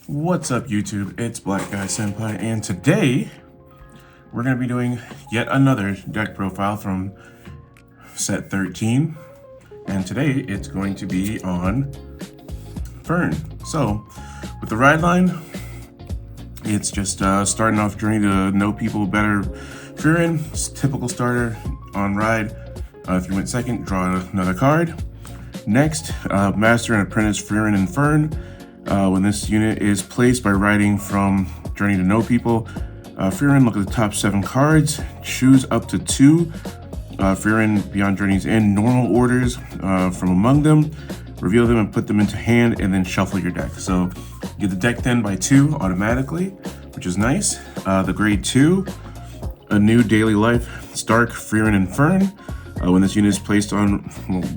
What's up, YouTube? It's Black Guy Senpai, and today we're going to be doing yet another deck profile from set 13. And today it's going to be on Fern. So, with the ride line, it's just starting off journey to know people better. Fern, typical starter on ride. If you went second, draw another card. Next, Master and Apprentice Fern and Fern. When this unit is placed by riding from Journey to Know People, Fern, look at the top 7 cards, choose up to 2 Fern Beyond Journeys in normal orders from among them, reveal them and put them into hand, and then shuffle your deck. So get the deck thin by 2 automatically, which is nice. The grade 2, a new daily life, Stark, Fern, and Fern. When this unit is placed on,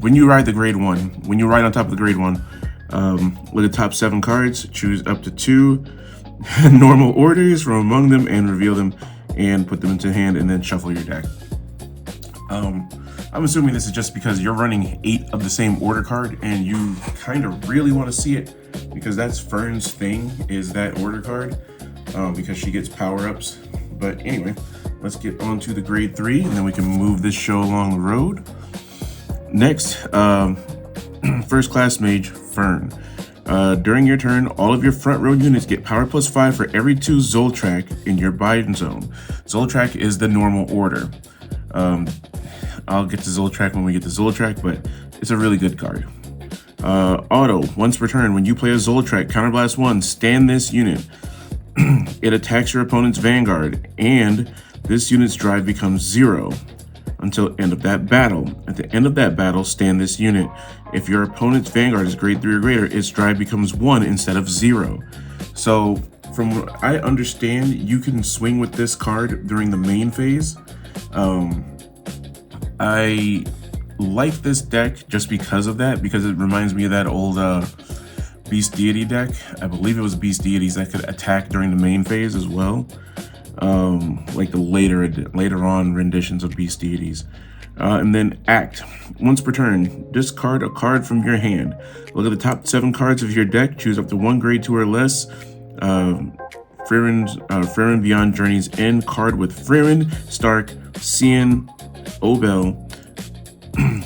when you ride the grade 1, when you ride on top of the grade 1, look at the top 7 cards, choose up to 2 normal orders from among them and reveal them and put them into hand, and then shuffle your deck. I'm assuming this is just because you're running 8 of the same order card and you kind of really want to see it, because that's Fern's thing, is that order card, because she gets power-ups. But anyway, let's get on to the grade 3 and then we can move this show along the road. Next, First Class Mage, Fern. During your turn, all of your front row units get power +5 for every 2 Zoltrak in your bind zone. Zoltrak is the normal order. I'll get to Zoltrak when we get to Zoltrak, but it's a really good card. Auto, once per turn, when you play a Zoltrak, Counterblast 1, stand this unit. It attacks your opponent's Vanguard, and this unit's drive becomes 0 until end of that battle. At the end of that battle, stand this unit. If your opponent's Vanguard is grade 3 or greater, its drive becomes 1 instead of 0. So, from what I understand, you can swing with this card during the main phase. I like this deck just because of that, because it reminds me of that old Beast Deity deck. I believe it was Beast Deities that could attack during the main phase as well. Like the later on renditions of Beast Deities. And then Act. Once per turn, discard a card from your hand. Look at the top 7 cards of your deck, choose up to 1 grade 2 or less. Fern Beyond Journeys End card with Fern, Stark, Cian, Obel,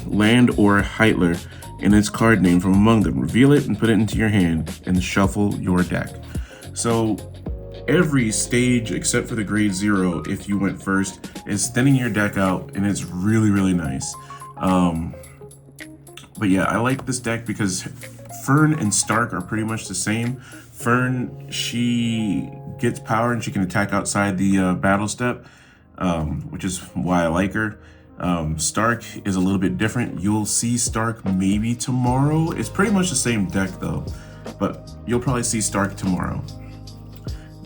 Land, or Heitler in its card name from among them. Reveal it and put it into your hand and shuffle your deck. So every stage except for the grade 0, if you went first, is thinning your deck out, and it's really, really nice. But yeah, I like this deck because Fern and Stark are pretty much the same. Fern, she gets power and she can attack outside the battle step, which is why I like her. Stark is a little bit different. You'll see Stark maybe tomorrow. It's pretty much the same deck though, but you'll probably see Stark tomorrow.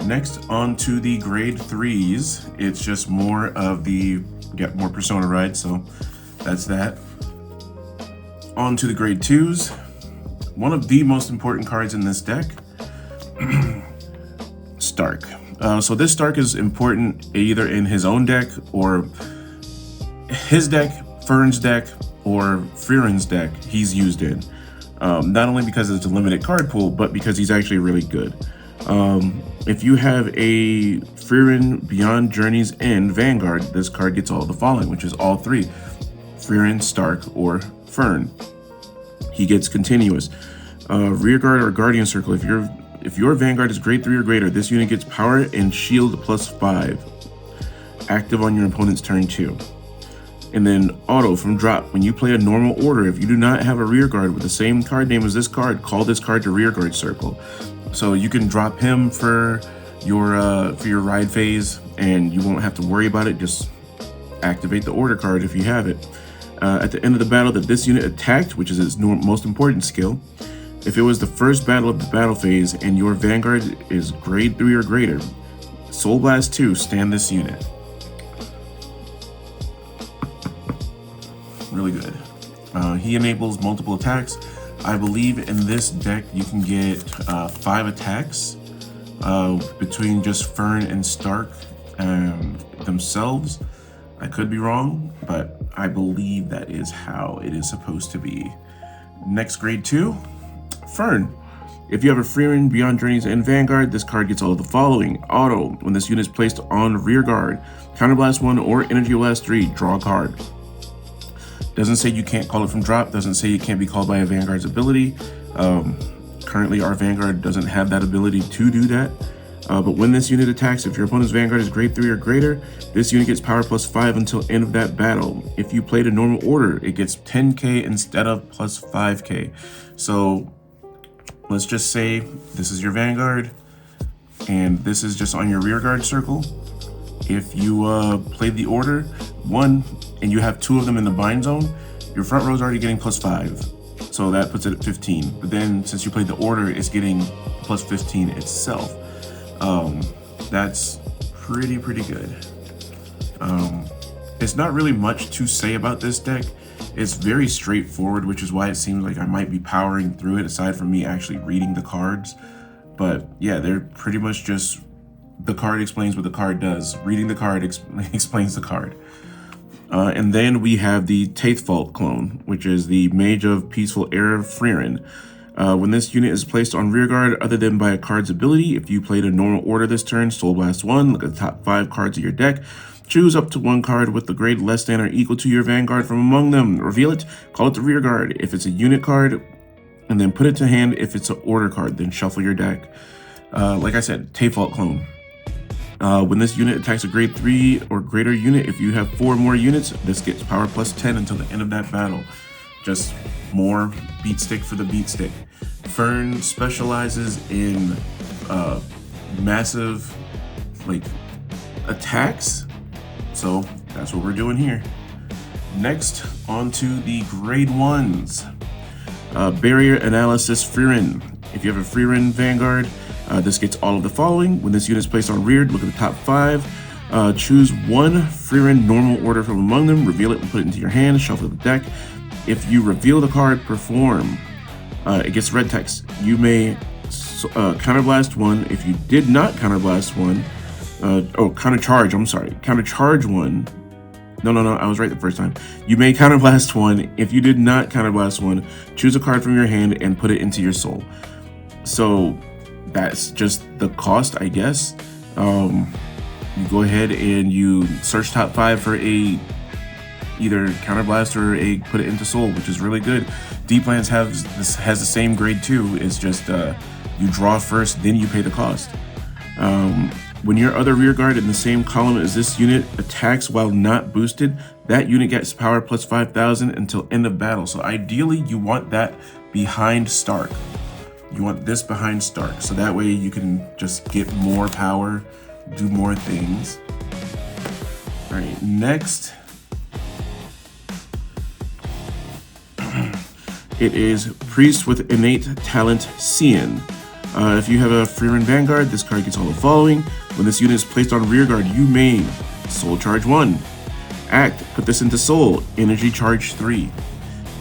Next, on to the grade 3s. It's just more of the, more Persona ride, so that's that. On to the grade 2s. One of the most important cards in this deck, Stark. So this Stark is important either in his own deck, or his deck, Fern's deck, or Fern's deck he's used in. Not only because it's a limited card pool, but because he's actually really good. If you have a Fern Beyond Journeys End Vanguard, this card gets all the following, which is all 3. Fern, Stark, or Fern. He gets continuous. Rearguard or Guardian Circle. If your Vanguard is grade 3 or greater, this unit gets power and shield +5. Active on your opponent's turn 2. And then Auto from drop. When you play a normal order, if you do not have a Rearguard with the same card name as this card, call this card to Rearguard Circle. So you can drop him for your ride phase, and you won't have to worry about it. Just activate the order card if you have it. At the end of the battle that this unit attacked, which is its most important skill, if it was the first battle of the battle phase and your Vanguard is grade 3 or greater, Soul Blast 2, stand this unit. Really good. He enables multiple attacks. I believe in this deck you can get 5 attacks between just Fern and Stark themselves. I could be wrong, but I believe that is how it is supposed to be. Next, grade 2, Fern. If you have a Fern, Beyond Journeys, and Vanguard, this card gets all of the following. Auto, when this unit is placed on rear guard, Counterblast 1 or Energy Blast 3, draw a card. Doesn't say you can't call it from drop, doesn't say it can't be called by a Vanguard's ability. Currently our Vanguard doesn't have that ability to do that. But when this unit attacks, if your opponent's Vanguard is grade 3 or greater, this unit gets power plus 5 until end of that battle. If you played a normal order, it gets 10k instead of plus 5k. So let's just say this is your Vanguard, and this is just on your rear guard circle. If you played the order 1 and you have 2 of them in the bind zone, your front row is already getting plus 5. So that puts it at 15. But then since you played the order, it's getting plus 15 itself. That's pretty good. It's not really much to say about this deck. It's very straightforward, which is why it seems like I might be powering through it aside from me actually reading the cards. But yeah, they're pretty much just the card explains what the card does. Reading the card explains the card. And then we have the Taithfault clone, which is the Mage of Peaceful Era Fern. When this unit is placed on rear guard other than by a card's ability, if you played a normal order this turn, Soul Blast 1, look at the top 5 cards of your deck, choose up to 1 card with the grade less than or equal to your Vanguard from among them, reveal it, call it the rear guard if it's a unit card, and then put it to hand if it's an order card, then shuffle your deck. Like I said, Taithfault clone. When this unit attacks a grade 3 or greater unit, if you have 4 more units, this gets power plus 10 until the end of that battle. Just more beat stick for the beat stick. Fern specializes in massive attacks, so that's what we're doing here. Next, on to the grade 1s. Barrier Analysis Fern. If you have a Fern Vanguard, this gets all of the following. When this unit is placed on rear, look at the top 5. Choose 1 Fern normal order from among them, reveal it and put it into your hand, shuffle the deck. If you reveal the card, perform. It gets red text. You may counterblast 1. If you did not counterblast 1, countercharge, I'm sorry. Countercharge 1. No, I was right the first time. You may counterblast 1. If you did not counterblast 1, choose a card from your hand and put it into your soul. So that's just the cost, I guess. You go ahead and you search top 5 for a either counterblast or a put it into soul, which is really good. Deep Lands has the same grade 2. It's just you draw first, then you pay the cost. When your other rear guard in the same column as this unit attacks while not boosted, that unit gets power plus 5,000 until end of battle. So ideally you want that behind Stark. You want this behind Stark, so that way you can just get more power, do more things. All right, next. It is Priest with Innate Talent Cian. If you have a Fern Vanguard, this card gets all the following. When this unit is placed on rear guard, you may Soul Charge 1. Act, put this into Soul, Energy Charge 3.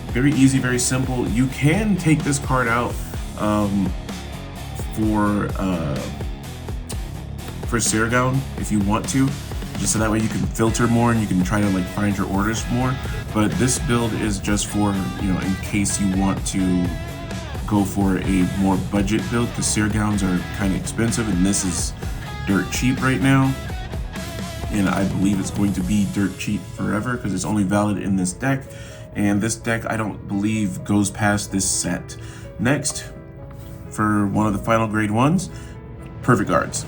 Very easy, very simple. You can take this card out for Saragon if you want to, just so that way you can filter more and you can try to find your orders more. But this build is just for, in case you want to go for a more budget build, because Saragons are kind of expensive and this is dirt cheap right now. And I believe it's going to be dirt cheap forever because it's only valid in this deck. And this deck, I don't believe, goes past this set. Next, for one of the final grade 1s, Perfect Guards.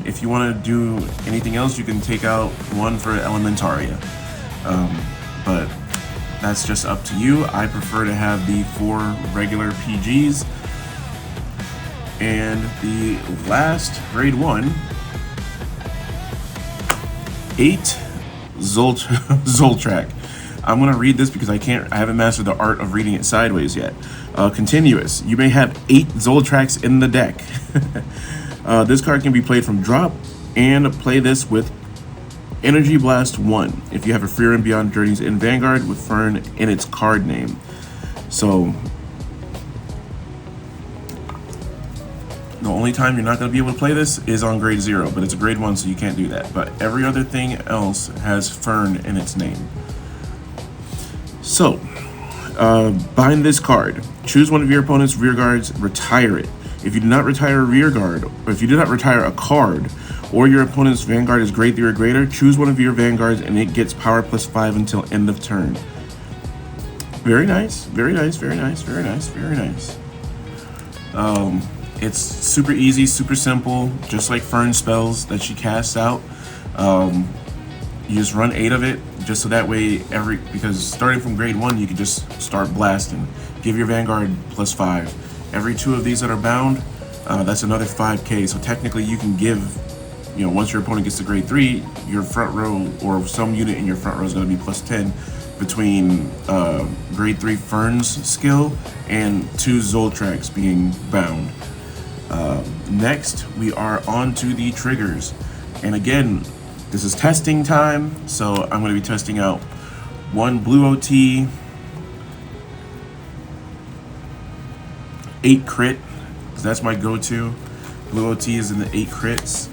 If you want to do anything else, you can take out 1 for Elementaria. But that's just up to you. I prefer to have the 4 regular PGs. And the last grade 1, 8 Zoltrak. I'm gonna read this because I haven't mastered the art of reading it sideways yet. Continuous. You may have 8 Zoltraks in the deck. This card can be played from drop and play this with Energy Blast 1 if you have a Fern Beyond Journeys in Vanguard with Fern in its card name. So the only time you're not going to be able to play this is on grade 0, but it's a grade 1, so you can't do that. But every other thing else has Fern in its name. So Bind this card. Choose one of your opponent's rear guards, retire it. If you do not retire a rear guard, or if you do not retire a card, or your opponent's vanguard is grade 3 or greater, choose one of your vanguards and it gets power +5 until end of turn. Very nice, very nice, very nice, very nice, very nice. It's super easy, super simple, just like Fern spells that she casts out. You just run 8 of it, just so that way because starting from grade 1, you can just start blasting. Give your vanguard +5. Every 2 of these that are bound, that's another 5k. So technically you can give, once your opponent gets to grade 3, your front row or some unit in your front row is going to be +10 between grade 3 Fern's skill and 2 Zoltrax being bound. Next, we are on to the triggers. And again, this is testing time, so I'm going to be testing out 1 blue OT, 8 crit, because that's my go-to. Blue OT is in the 8 crits.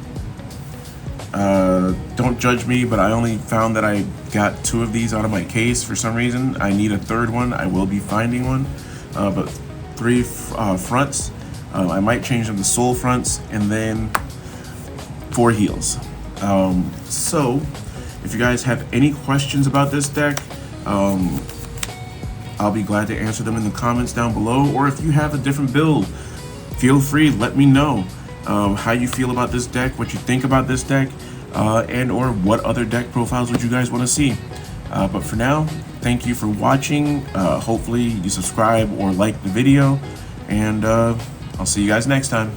Don't judge me, but I only found that I got 2 of these out of my case for some reason. I need a 3rd one. I will be finding one, but 3 fronts. I might change them to soul fronts, and then 4 heals. So if you guys have any questions about this deck, I'll be glad to answer them in the comments down below, or if you have a different build, feel free, let me know how you feel about this deck, what you think about this deck, and or what other deck profiles would you guys want to see. But for now, thank you for watching. Hopefully you subscribe or like the video, and I'll see you guys next time.